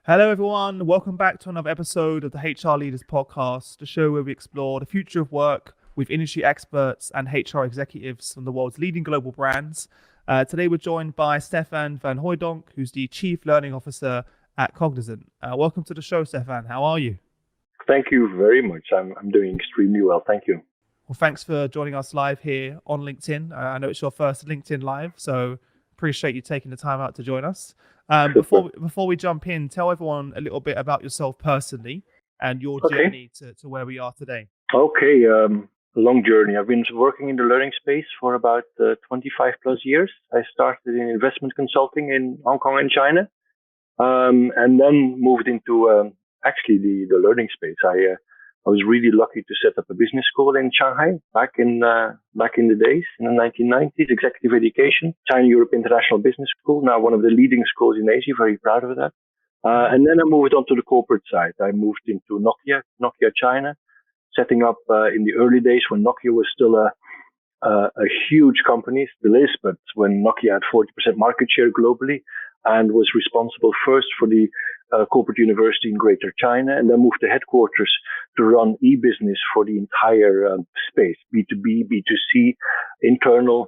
Hello, everyone. Welcome back to another episode of the HR Leaders Podcast, the show where we explore the future of work with industry experts and HR executives from the world's leading global brands. Today, we're joined by Stefaan van Hooydonk, who's the Chief Learning Officer at Cognizant. Welcome to the show, Stefaan. How are you? Thank you very much. I'm doing extremely well. Thank you. Well, thanks for joining us live here on LinkedIn. I know it's your first LinkedIn Live, so appreciate you taking the time out to join us. Before we jump in, tell everyone a little bit about yourself personally and your journey to where we are today. Okay, long journey. I've been working in the learning space for about 25 plus years. I started in investment consulting in Hong Kong and China, and then moved into actually the learning space. I was really lucky to set up a business school in Shanghai back in the days, in the 1990s, executive education, China Europe International Business School, now one of the leading schools in Asia, very proud of that. And then I moved on to the corporate side. I moved into Nokia China, setting up in the early days when Nokia was still a huge company, still is, but when Nokia had 40% market share globally and was responsible first for the corporate university in Greater China, and then moved to headquarters to run e-business for the entire space, B2B, B2C, internal.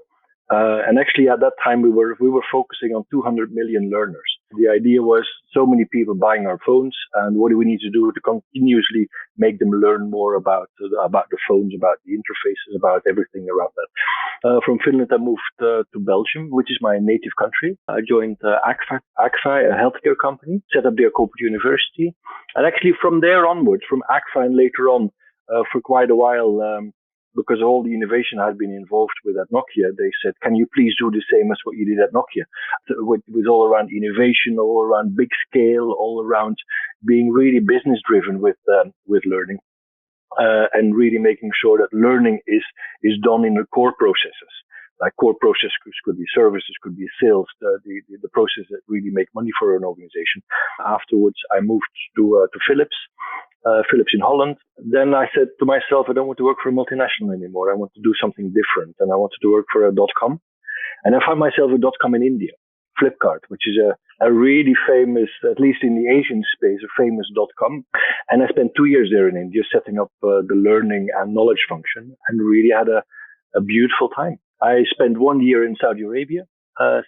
And actually at that time we were focusing on 200 million learners. The idea was so many people buying our phones, and what do we need to do to continuously make them learn more about the phones, about the interfaces, about everything around that. From Finland, I moved to Belgium, which is my native country. I joined AGFA, a healthcare company, set up their corporate university. And actually from there onwards, from AGFA and later on, for quite a while, because all the innovation I had been involved with at Nokia, they said, can you please do the same as what you did at Nokia? It was all around innovation, all around big scale, all around being really business driven with learning, and really making sure that learning is done in the core processes. Like core processes could be services, could be sales, the process that really make money for an organization. Afterwards, I moved to Philips in Holland. Then I said to myself, I don't want to work for a multinational anymore. I want to do something different, and I wanted to work for a .com. And I found myself a .com in India, Flipkart, which is a really famous, at least in the Asian space, a famous .com. And I spent 2 years there in India setting up the learning and knowledge function, and really had a beautiful time. I spent 1 year in Saudi Arabia,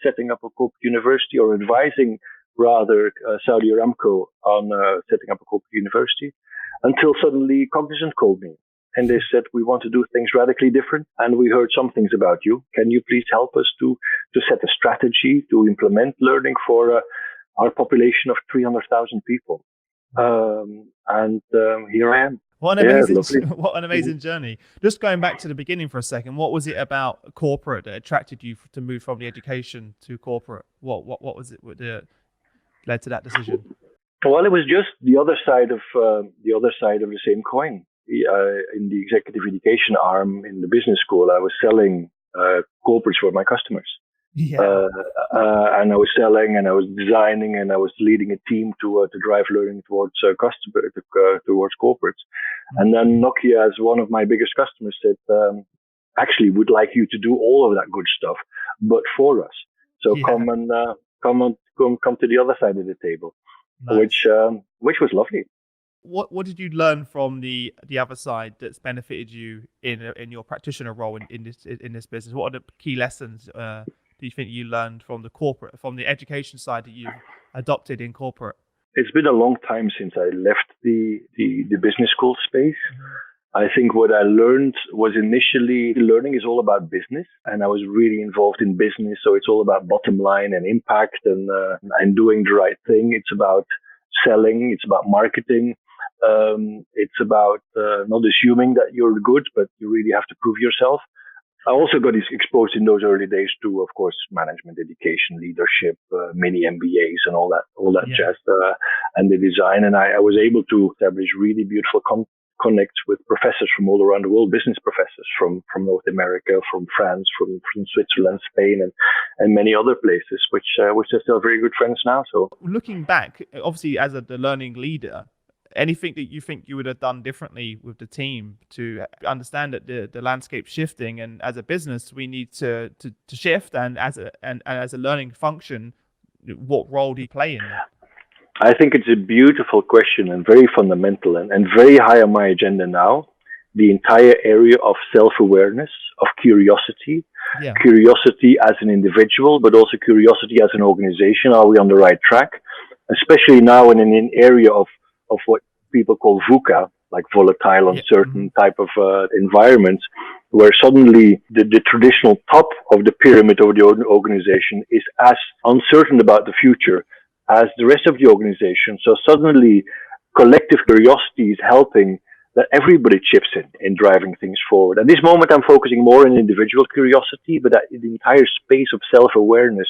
setting up a corporate university, or advising rather Saudi Aramco on setting up a corporate university, until suddenly Cognizant called me. And they said, we want to do things radically different, and we heard some things about you. Can you please help us to set a strategy to implement learning for our population of 300,000 people? And here I am. What an amazing journey. Just going back to the beginning for a second, what was it about corporate that attracted you to move from the education to corporate? What was it that led to that decision? Well, it was just the other side of the same coin. In the executive education arm in the business school, I was selling corporates for my customers. Yeah. And I was selling, and I was designing, and I was leading a team to drive learning towards towards corporates. Mm-hmm. And then Nokia, as one of my biggest customers, said, "Actually, we'd like you to do all of that good stuff, but for us. So come to the other side of the table." Nice. Which was lovely. What did you learn from the other side that's benefited you in your practitioner role in this business? What are the key lessons do you think you learned from the education side that you adopted in corporate? It's been a long time since I left the business school space. Mm-hmm. I think what I learned was initially learning is all about business, and I was really involved in business. So it's all about bottom line and impact and doing the right thing. It's about selling. It's about marketing. It's about not assuming that you're good, but you really have to prove yourself. I also got exposed in those early days to, of course, management, education, leadership, mini MBAs and all that jazz, and the design. And I was able to establish really beautiful connects with professors from all around the world, business professors from North America, from France, from Switzerland, Spain, and many other places, which are still very good friends now. So looking back, obviously as the learning leader, anything that you think you would have done differently with the team to understand that the landscape's shifting, and as a business we need to shift, and as a learning function, what role do you play in that? I think it's a beautiful question and very fundamental and very high on my agenda now. The entire area of self-awareness, of curiosity, Yeah. curiosity as an individual, but also curiosity as an organization. Are we on the right track? Especially now in an area of what people call VUCA, like volatile, Yeah. uncertain type of environments, where suddenly the traditional top of the pyramid of the organization is as uncertain about the future as the rest of the organization. So suddenly collective curiosity is helping that everybody chips in driving things forward. At this moment, I'm focusing more on individual curiosity, but that the entire space of self-awareness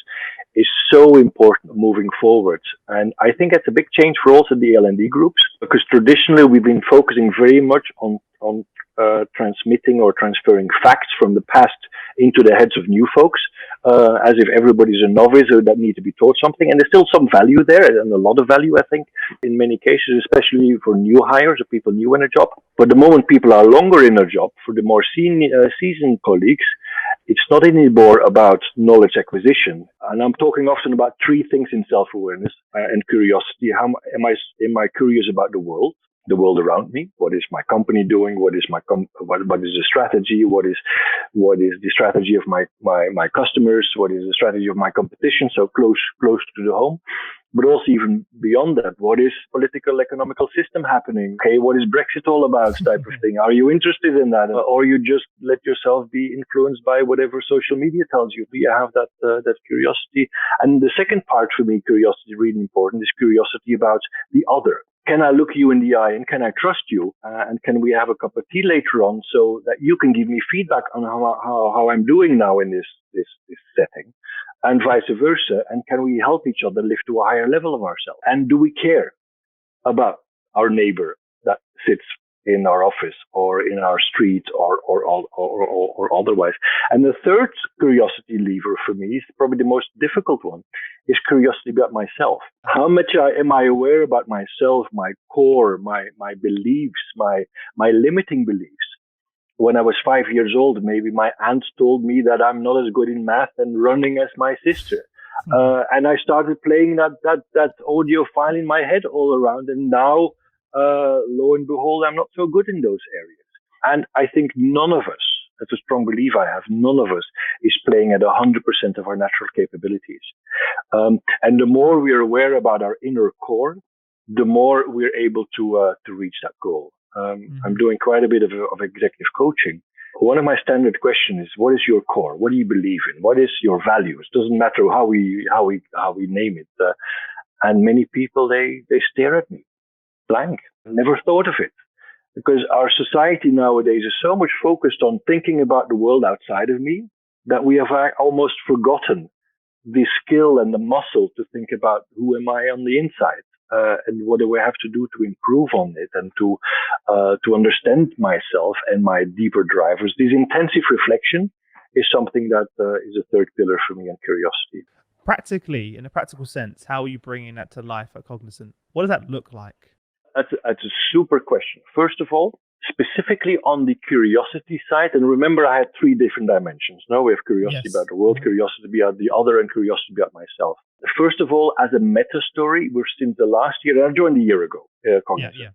is so important moving forward. And I think that's a big change for also the L&D groups, because traditionally we've been focusing very much on transmitting or transferring facts from the past into the heads of new folks, as if everybody's a novice or that need to be taught something. And there's still some value there, and a lot of value, I think, in many cases, especially for new hires or people new in a job. But the moment people are longer in a job, for the more seasoned colleagues, it's not anymore about knowledge acquisition. And I'm talking often about three things in self-awareness and curiosity. How am I curious about the world around me? What is my company doing? What is what is the strategy? What is the strategy of my customers? What is the strategy of my competition? So close to the home. But also even beyond that, what is political economical system happening? Okay, what is Brexit all about type of thing? Are you interested in that? Or you just let yourself be influenced by whatever social media tells you? Do you have that curiosity? And the second part for me, curiosity is really important, is curiosity about the other. Can I look you in the eye and can I trust you? And can we have a cup of tea later on so that you can give me feedback on how I'm doing now in this setting? And vice versa. And can we help each other lift to a higher level of ourselves? And do we care about our neighbor that sits in our office or in our street or otherwise? And the third curiosity lever for me is probably the most difficult one, is curiosity about myself. How much am I aware about myself, my core, my beliefs, my limiting beliefs? When I was 5 years old, maybe my aunt told me that I'm not as good in math and running as my sister. And I started playing that audio file in my head all around. And now, lo and behold, I'm not so good in those areas. And I think none of us, that's a strong belief I have, none of us is playing at 100% of our natural capabilities. And the more we are aware about our inner core, the more we're able to reach that goal. I'm doing quite a bit of executive coaching. One of my standard questions is, what is your core? What do you believe in? What is your values? Doesn't matter how we name it. And many people, they stare at me blank. Never thought of it. Because our society nowadays is so much focused on thinking about the world outside of me that we have almost forgotten the skill and the muscle to think about who am I on the inside. And what do I have to do to improve on it and to understand myself and my deeper drivers? This intensive reflection is something that is a third pillar for me, and curiosity. Practically, in a practical sense, how are you bringing that to life at Cognizant? What does that look like? That's a super question. First of all, specifically on the curiosity side, and remember I had three different dimensions. Now we have curiosity about the world, curiosity about the other, and curiosity about myself. First of all, as a meta story, we're since the last year, and I joined a year ago, Cognizant.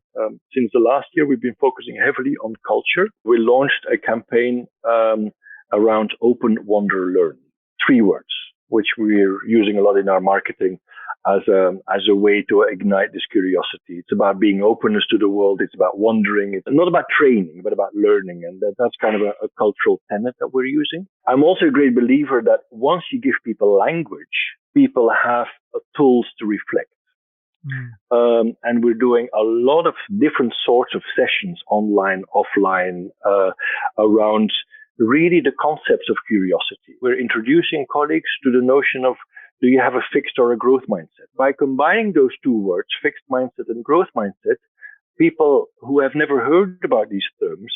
Since the last year, we've been focusing heavily on culture. We launched a campaign around open, wonder, learn. 3 words, which we're using a lot in our marketing as a way to ignite this curiosity. It's about being openness to the world. It's about wondering. It's not about training, but about learning. And that's kind of a cultural tenet that we're using. I'm also a great believer that once you give people language, people have tools to reflect. And we're doing a lot of different sorts of sessions, online, offline, around really the concepts of curiosity. We're introducing colleagues to the notion of, do you have a fixed or a growth mindset? By combining those 2 words, fixed mindset and growth mindset, people who have never heard about these terms,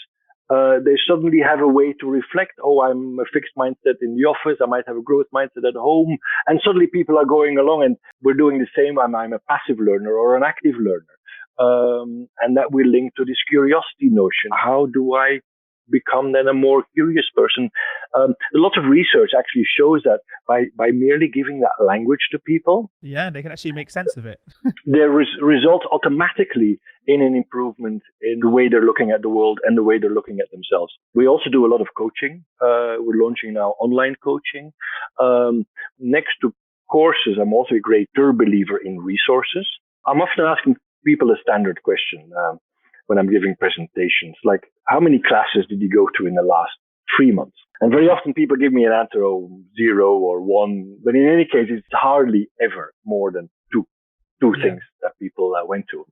they suddenly have a way to reflect. Oh, I'm a fixed mindset in the office. I might have a growth mindset at home. And suddenly people are going along and we're doing the same. I'm a passive learner or an active learner. And that we link to this curiosity notion. How do I become then a more curious person. A lot of research actually shows that by merely giving that language to people, they can actually make sense of it. there results automatically in an improvement in the way they're looking at the world and the way they're looking at themselves. We also do a lot of coaching. We're launching now online coaching. Next to courses, I'm also a greater believer in resources. I'm often asking people a standard question when I'm giving presentations, like, how many classes did you go to in the last 3 months? And very often people give me an answer, 0 or 1. But in any case, it's hardly ever more than two things that people went to.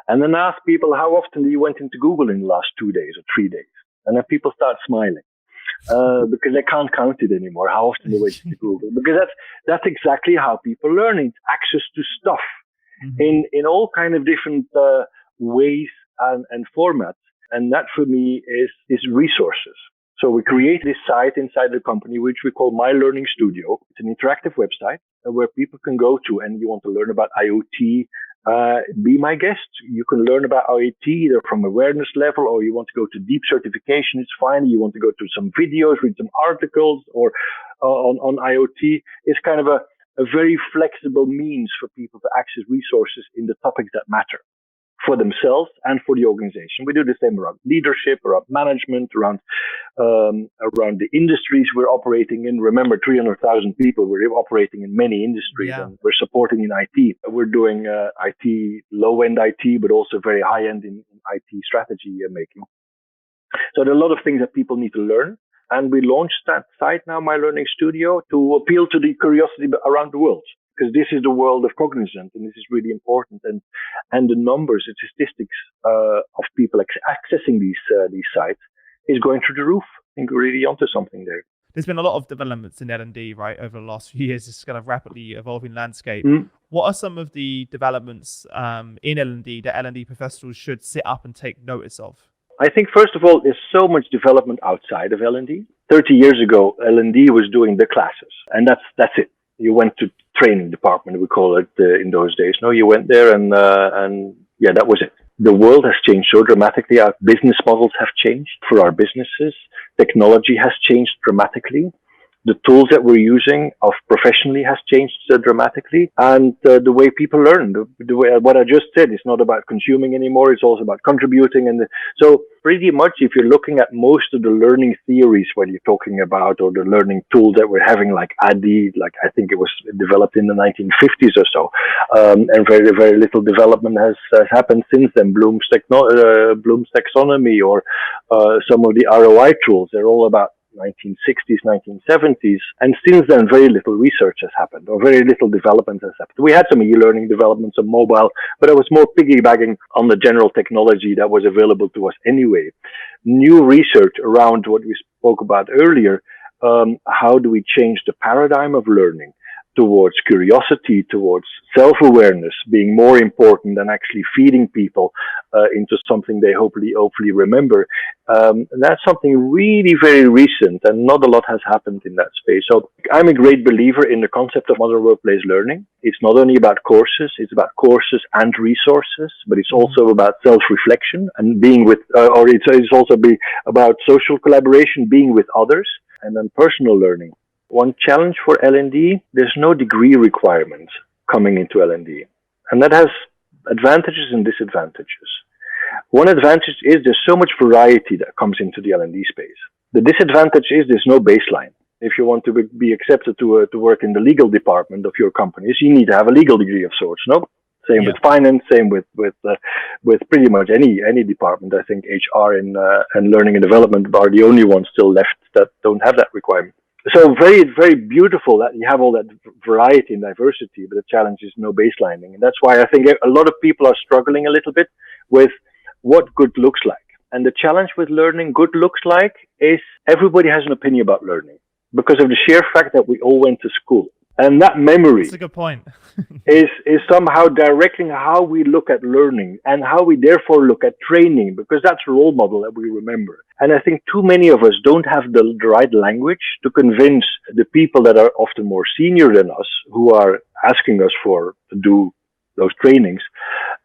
And then ask people, how often do you went into Google in the last 2 days or 3 days? And then people start smiling. Because they can't count it anymore, how often they went into Google. Because that's exactly how people learn. It's access to stuff in all kind of different ways and formats. And that for me is resources. So we create this site inside the company, which we call My Learning Studio. It's an interactive website where people can go to, and you want to learn about IoT, be my guest. You can learn about IoT either from awareness level, or you want to go to deep certification. It's fine. You want to go to some videos, read some articles or on IoT. It's kind of a very flexible means for people to access resources in the topics that matter for themselves and for the organization. We do the same around leadership, around management, around the industries we're operating in. Remember, 300,000 people. We're operating in many industries, and we're supporting in IT. We're doing IT, low-end IT, but also very high-end in IT strategy making. So there are a lot of things that people need to learn. And we launched that site now, My Learning Studio, to appeal to the curiosity around the world. Because this is the world of Cognizant, and this is really important. And the numbers, the statistics of people accessing these sites is going through the roof. I think we're really onto something there. There's been a lot of developments in L&D, right, over the last few years. This kind of rapidly evolving landscape. What are some of the developments in L&D that L&D professionals should sit up and take notice of? I think, first of all, there's so much development outside of L&D. 30 years ago, L&D was doing the classes, and that's it. You went to training department, we call it in those days. No, you went there and that was it. The world has changed so dramatically. Our business models have changed for our businesses. Technology has changed dramatically. The tools that we're using professionally has changed dramatically, and the way people learn. The way what I just said, it's not about consuming anymore. It's also about contributing. And so pretty much, if you're looking at most of the learning theories, when you're talking about, or the learning tools that we're having, like ADDIE, like I think it was developed in the 1950s or so, and very, very little development has happened since then. Bloom's taxonomy, or some of the ROI tools, they're all about 1960s, 1970s, and since then very little research has happened, or very little development has happened. We had some e-learning developments on mobile, but it was more piggybacking on the general technology that was available to us anyway. New research around what we spoke about earlier, how do we change the paradigm of learning towards curiosity, towards self-awareness being more important than actually feeding people into something they hopefully remember. And that's something really very recent, and not a lot has happened in that space. So I'm a great believer in the concept of modern workplace learning. It's not only about courses, it's about courses and resources, but it's also about self-reflection and being with, or it's also about social collaboration, being with others, and then personal learning. One challenge for L&D, there's no degree requirement coming into L&D. And that has advantages and disadvantages. One advantage is there's so much variety that comes into the L&D space. The disadvantage is there's no baseline. If you want to be accepted to work in the legal department of your companies, you need to have a legal degree of sorts, no? Same with finance, same with pretty much any department. I think HR and learning and development are the only ones still left that don't have that requirement. So very, very beautiful that you have all that variety and diversity, but the challenge is no baselining. And that's why I think a lot of people are struggling a little bit with what good looks like. And the challenge with learning good looks like is everybody has an opinion about learning because of the sheer fact that we all went to school. And that memory That's a good point. is somehow directing how we look at learning and how we therefore look at training, because that's a role model that we remember. And I think too many of us don't have the right language to convince the people that are often more senior than us, who are asking us to do those trainings,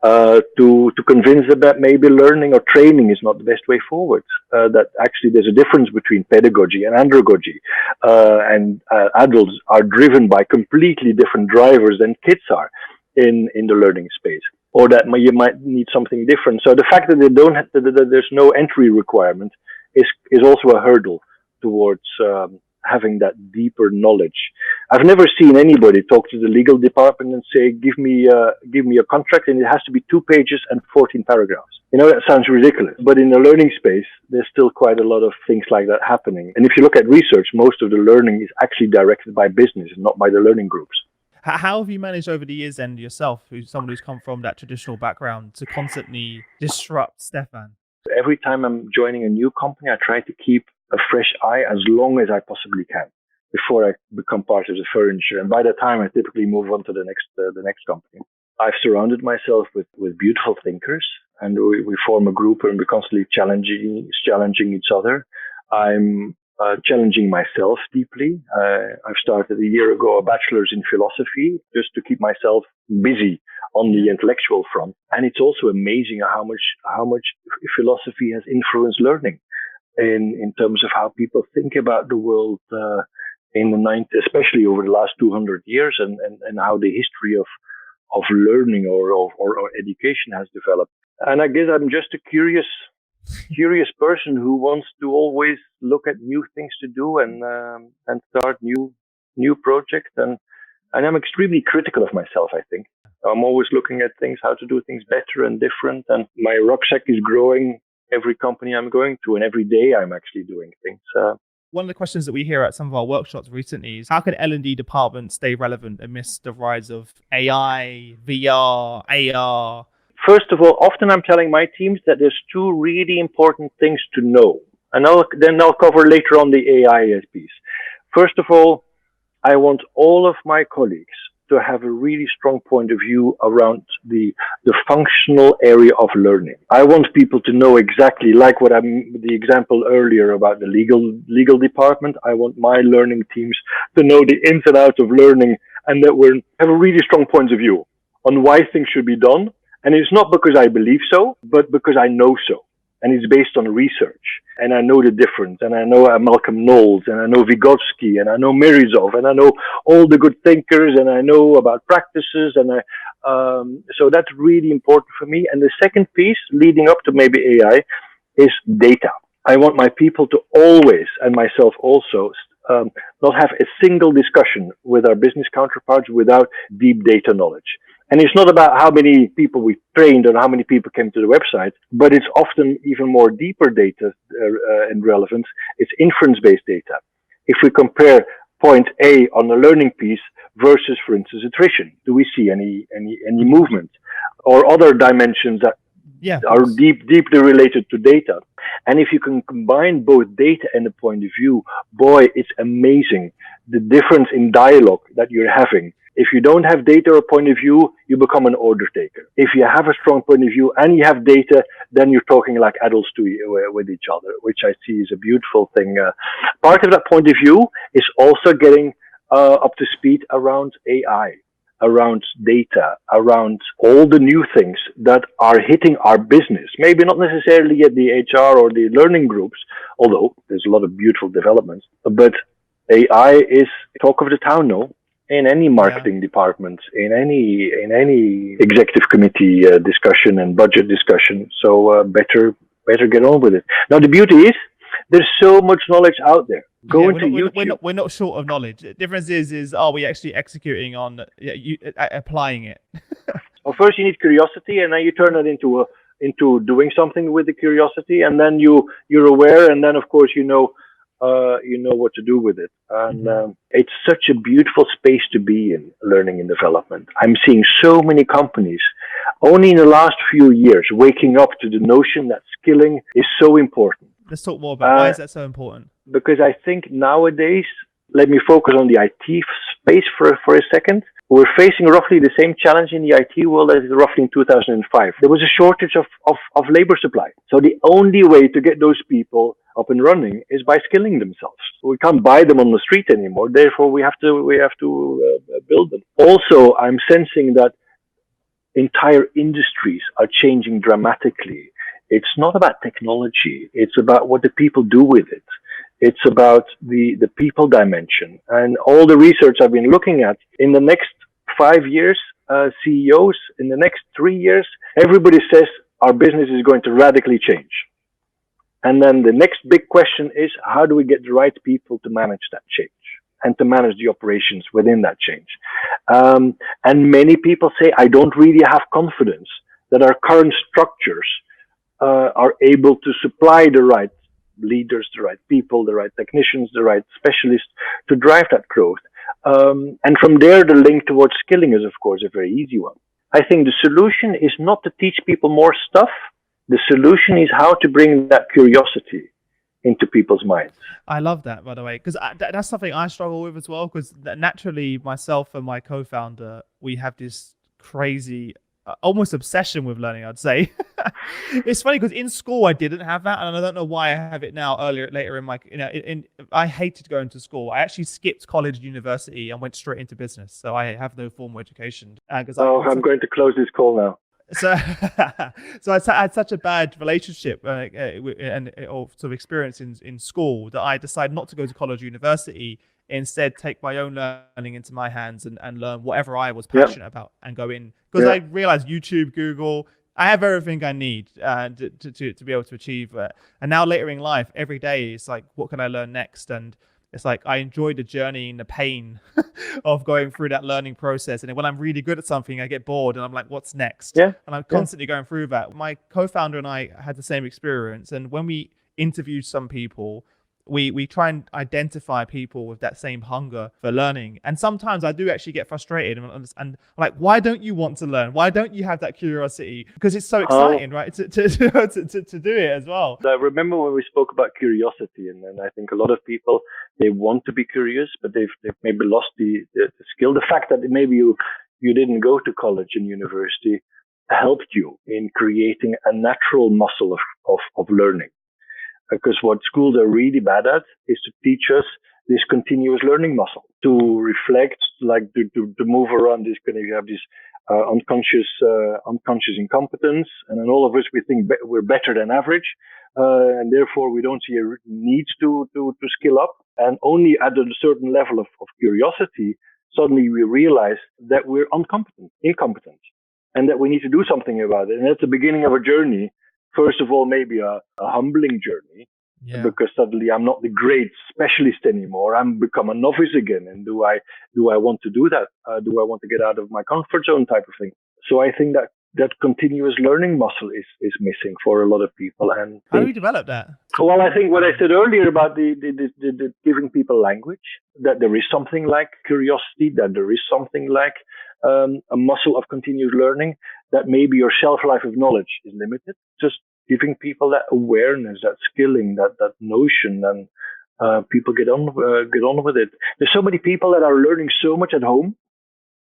to convince them that maybe learning or training is not the best way forward. That actually there's a difference between pedagogy and andragogy, and adults are driven by completely different drivers than kids are in the learning space, or that you might need something different. So the fact that they don't have, that there's no entry requirement is also a hurdle towards having that deeper knowledge. I've never seen anybody talk to the legal department and say, give me a contract and it has to be 2 pages and 14 paragraphs. You know, that sounds ridiculous. But in the learning space, there's still quite a lot of things like that happening. And if you look at research, most of the learning is actually directed by business and not by the learning groups. How have you managed over the years then yourself, someone who's come from that traditional background, to constantly disrupt Stefaan? Every time I'm joining a new company, I try to keep a fresh eye as long as I possibly can before I become part of the furniture. And by that time, I typically move on to the next company. I've surrounded myself with beautiful thinkers, and we form a group and we're constantly challenging each other. I'm challenging myself deeply. I've started a year ago a bachelor's in philosophy just to keep myself busy on the intellectual front. And it's also amazing how much philosophy has influenced learning in terms of how people think about the world in the 90s, especially over the last 200 years, and how the history of learning or education has developed. And I guess I'm just a curious person who wants to always look at new things to do and start new projects. And I'm extremely critical of myself, I think. I'm always looking at things, how to do things better and different. And my rucksack is growing every company I'm going to, and every day I'm actually doing things. One of the questions that we hear at some of our workshops recently is, how can L&D departments stay relevant amidst the rise of AI, VR, AR? First of all, often I'm telling my teams that there's 2 really important things to know. And then I'll cover later on the AI piece. First of all, I want all of my colleagues to have a really strong point of view around the functional area of learning. I want people to know exactly, like the example earlier about the legal department. I want my learning teams to know the ins and outs of learning, and that we have a really strong point of view on why things should be done. And it's not because I believe so, but because I know so. And it's based on research. And I know the difference. And I know Malcolm Knowles, and I know Vygotsky, and I know Mirizov, and I know all the good thinkers, and I know about practices. And so that's really important for me. And the second piece, leading up to maybe AI, is data. I want my people to always, and myself also, not have a single discussion with our business counterparts without deep data knowledge. And it's not about how many people we trained or how many people came to the website, but it's often even more deeper data and relevance. It's inference-based data. If we compare point A on the learning piece versus, for instance, attrition, do we see any movement or other dimensions that are deeply related to data? And if you can combine both data and a point of view, boy, it's amazing the difference in dialogue that you're having. If you don't have data or point of view, you become an order taker. If you have a strong point of view and you have data, then you're talking like adults with each other, which I see is a beautiful thing. Part of that point of view is also getting up to speed around AI, around data, around all the new things that are hitting our business. Maybe not necessarily at the HR or the learning groups, although there's a lot of beautiful developments. But AI is talk of the town now. In any marketing department, in any executive committee discussion and budget discussion. So better get on with it. Now the beauty is there's so much knowledge out there. Go into YouTube. We're not short of knowledge. The difference is are we actually executing on applying it? Well, first you need curiosity, and then you turn it into doing something with the curiosity, and then you're aware, and then of course you know what to do with it. And it's such a beautiful space to be in, learning and development. I'm seeing so many companies only in the last few years waking up to the notion that skilling is so important. Let's talk more about why is that so important? Because I think nowadays, let me focus on the IT space for a second. We're facing roughly the same challenge in the IT world as roughly in 2005. There was a shortage of labor supply. So the only way to get those people up and running is by skilling themselves. We can't buy them on the street anymore. Therefore, we have to build them. Also, I'm sensing that entire industries are changing dramatically. It's not about technology. It's about what the people do with it. It's about the people dimension. And all the research I've been looking at in the next 5 years, CEOs in the next 3 years, everybody says our business is going to radically change. And then the next big question is, how do we get the right people to manage that change and to manage the operations within that change? And many people say, I don't really have confidence that our current structures are able to supply the right leaders, the right people, the right technicians, the right specialists to drive that growth. And from there, the link towards skilling is, of course, a very easy one. I think the solution is not to teach people more stuff. The solution is how to bring that curiosity into people's minds. I love that, by the way, because that's something I struggle with as well, because naturally myself and my co-founder, we have this crazy almost obsession with learning, I'd say. It's funny because in school I didn't have that, and I don't know why I have it now later in my, I hated going to school. I actually skipped college, university, and went straight into business. So I have no formal education. I'm going to close this call now. So I had such a bad relationship or sort of experience in school that I decided not to go to college, university, instead take my own learning into my hands and learn whatever I was passionate about and go in, because I realized YouTube, Google, I have everything I need to be able to achieve. And now later in life, every day it's like, what can I learn next? And it's like, I enjoy the journey and the pain of going through that learning process. And then when I'm really good at something, I get bored and I'm like, what's next? Yeah. And I'm constantly going through that. My co-founder and I had the same experience. And when we interviewed some people, we try and identify people with that same hunger for learning. And sometimes I do actually get frustrated and I'm like, why don't you want to learn? Why don't you have that curiosity? Because it's so exciting, right? To do it as well. I remember when we spoke about curiosity, and I think a lot of people, they want to be curious, but they've maybe lost the skill. The fact that maybe you didn't go to college and university helped you in creating a natural muscle of learning. Because what schools are really bad at is to teach us this continuous learning muscle, to reflect, like to move around this kind of, you have this unconscious incompetence, and then all of us, we think we're better than average, and therefore we don't see a need to skill up. And only at a certain level of curiosity, suddenly we realize that we're incompetent, and that we need to do something about it. And that's the beginning of a journey. First of all, maybe a humbling journey, because suddenly I'm not the great specialist anymore. I'm become a novice again. And do I want to do that? Do I want to get out of my comfort zone type of thing? So I think that continuous learning muscle is missing for a lot of people. And how do you develop that? Well, I think what I said earlier about the giving people language, that there is something like curiosity, that there is something like a muscle of continuous learning, that maybe your shelf life of knowledge is limited. Just giving people that awareness, that skilling, that notion, and people get on with it. There's so many people that are learning so much at home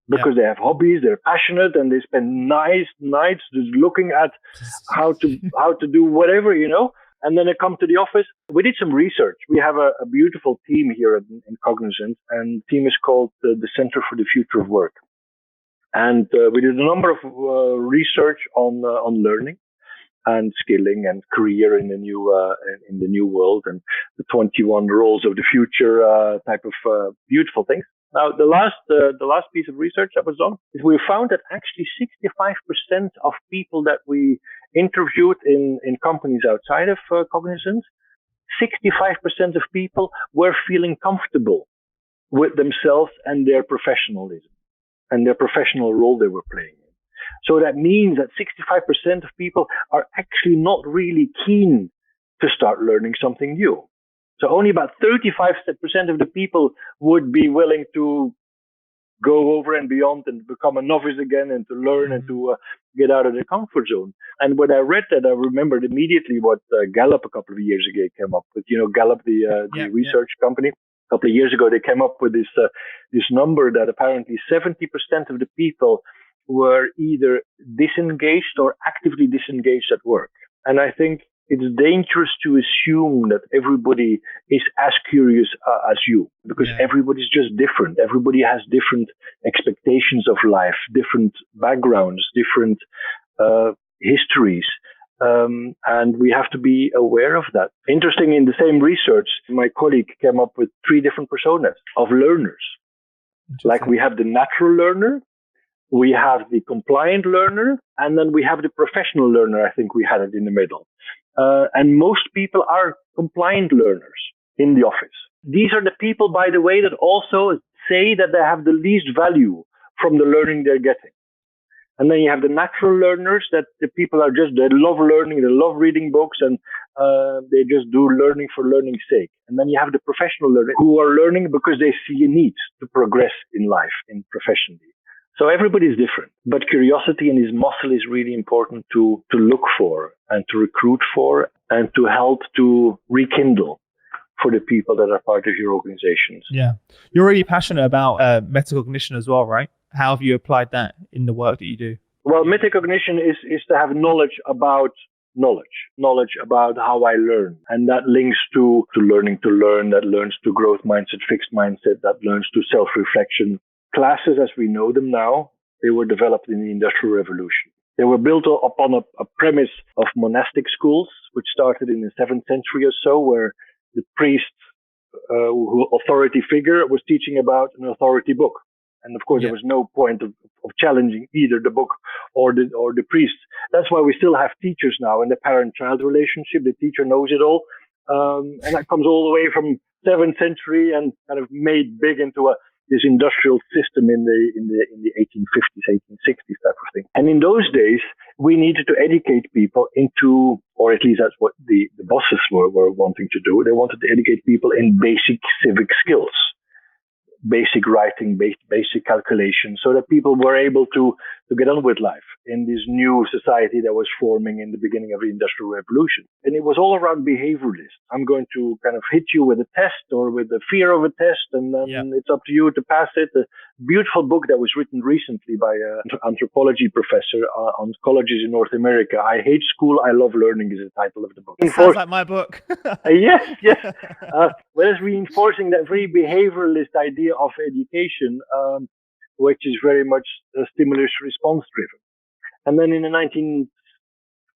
because they have hobbies, they're passionate, and they spend nights just looking at how to do whatever, And then they come to the office. We did some research. We have a beautiful team here in Cognizant, and the team is called the Center for the Future of Work. And we did a number of research on learning and skilling and career in the new world, and the 21 roles of the future type of beautiful things. Now, the last piece of research that was done is we found that actually 65% of people that we interviewed in companies outside of Cognizant, 65% of people were feeling comfortable with themselves and their professionalism and their professional role they were playing in. So that means that 65% of people are actually not really keen to start learning something new. So only about 35% of the people would be willing to go over and beyond and become a novice again and to learn and to get out of their comfort zone. And when I read that, I remembered immediately what Gallup a couple of years ago came up with. Gallup, the research company. A couple of years ago, they came up with this number that apparently 70% of the people were either disengaged or actively disengaged at work. And I think it's dangerous to assume that everybody is as curious as you, because everybody's just different. Everybody has different expectations of life, different backgrounds, different histories. And we have to be aware of that. Interesting, in the same research, my colleague came up with 3 different personas of learners. Like we have the natural learner, we have the compliant learner, and then we have the professional learner. I think we had it in the middle. And most people are compliant learners in the office. These are the people, by the way, that also say that they have the least value from the learning they're getting. And then you have the natural learners, that the people are just, they love learning, they love reading books, and they just do learning for learning's sake. And then you have the professional learners who are learning because they see a need to progress in life, in professionally. So everybody is different, but curiosity and this muscle is really important to look for and to recruit for and to help to rekindle for the people that are part of your organizations. Yeah. You're really passionate about metacognition as well, right? How have you applied that in the work that you do? Well, metacognition is to have knowledge about knowledge about how I learn. And that links to learning to learn, that learns to growth mindset, fixed mindset, that learns to self-reflection. Classes as we know them now, they were developed in the Industrial Revolution. They were built upon a premise of monastic schools, which started in the 7th century or so, where the priest, who authority figure, was teaching about an authority book. And of course, there was no point of challenging either the book or the priest. That's why we still have teachers now in the parent-child relationship. The teacher knows it all. And that comes all the way from 7th century and kind of made big into this industrial system in the 1850s, 1860s type of thing. And in those days, we needed to educate people into, or at least that's what the bosses were wanting to do. They wanted to educate people in basic civic skills, basic writing, basic calculation, so that people were able to get on with life in this new society that was forming in the beginning of the Industrial Revolution. And it was all around behavioralists. I'm going to kind of hit you with a test or with the fear of a test, and then it's up to you to pass it. A beautiful book that was written recently by an anthropology professor on colleges in North America. I Hate School, I Love Learning is the title of the book. Sounds like my book. Yes. Whereas reinforcing that very behavioralist idea of education, which is very much stimulus response driven. And then in the 1940s,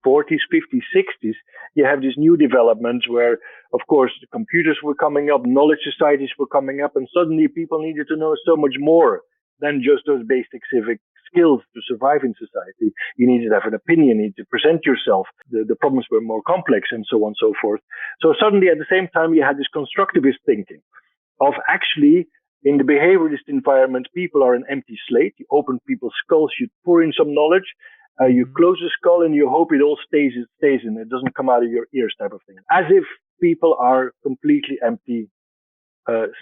50s, 60s, you have these new developments where, of course, the computers were coming up, knowledge societies were coming up, and suddenly people needed to know so much more than just those basic civic skills to survive in society. You needed to have an opinion, you needed to present yourself. The problems were more complex and so on and so forth. So suddenly at the same time, you had this constructivist thinking of actually, in the behavioralist environment, people are an empty slate. You open people's skulls, you pour in some knowledge, you close the skull and you hope it all stays in. It doesn't come out of your ears type of thing. As if people are completely empty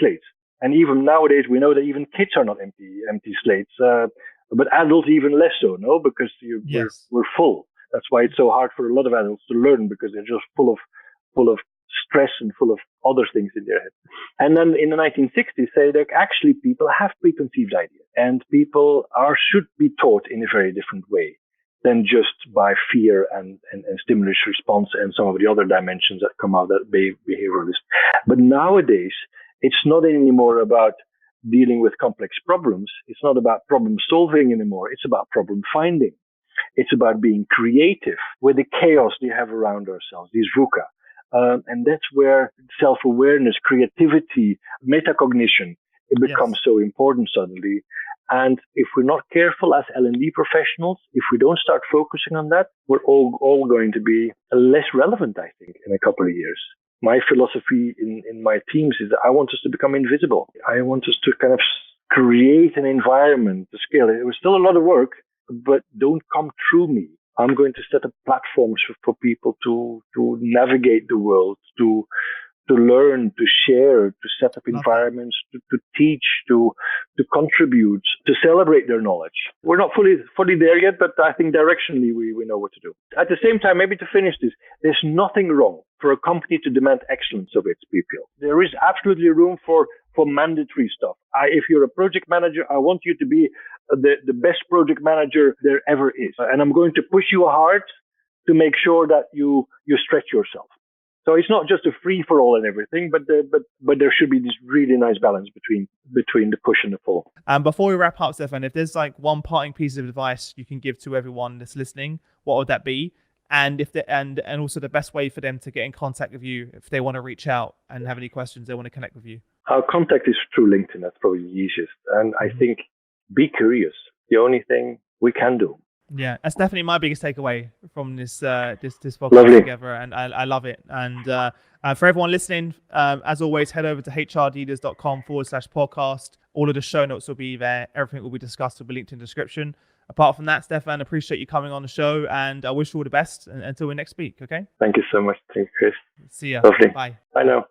slates. And even nowadays, we know that even kids are not empty slates. But adults even less so, no? Because we're full. That's why it's so hard for a lot of adults to learn, because they're just full of stress and full of other things in their head. And then in the 1960s, say that actually people have preconceived ideas, and people should be taught in a very different way than just by fear and stimulus response and some of the other dimensions that come out of behavioralist. But nowadays, it's not anymore about dealing with complex problems. It's not about problem solving anymore. It's about problem finding. It's about being creative with the chaos we have around ourselves, these VUCA. And that's where self-awareness, creativity, metacognition, it becomes so important suddenly. And if we're not careful as L&D professionals, if we don't start focusing on that, we're all going to be less relevant, I think, in a couple of years. My philosophy in my teams is that I want us to become invisible. I want us to kind of create an environment to scale it. It was still a lot of work, but don't come through me. I'm going to set up platforms for people to navigate the world, to learn, to share, to set up environments, to teach, to contribute, to celebrate their knowledge. We're not fully there yet, but I think directionally we know what to do. At the same time, maybe to finish this, there's nothing wrong for a company to demand excellence of its people. There is absolutely room for mandatory stuff. If you're a project manager, I want you to be the best project manager there ever is. And I'm going to push you hard to make sure that you stretch yourself. So it's not just a free for all and everything, but there should be this really nice balance between the push and the pull. And before we wrap up, Stefan, if there's like one parting piece of advice you can give to everyone that's listening, what would that be? And and also the best way for them to get in contact with you if they want to reach out and have any questions, they want to connect with you. Our contact is through LinkedIn. That's probably the easiest. And I think be curious. The only thing we can do. Yeah, that's definitely my biggest takeaway from this podcast Lovely. together, and I love it. And for everyone listening, as always, head over to hrleaders.com/podcast. All of the show notes will be there. Everything will be discussed will be linked in the description. Apart from that, Stefan, appreciate you coming on the show, and I wish you all the best until we next speak. Okay. Thank you so much. Thank you, Chris. See ya. Lovely. Bye. Bye now.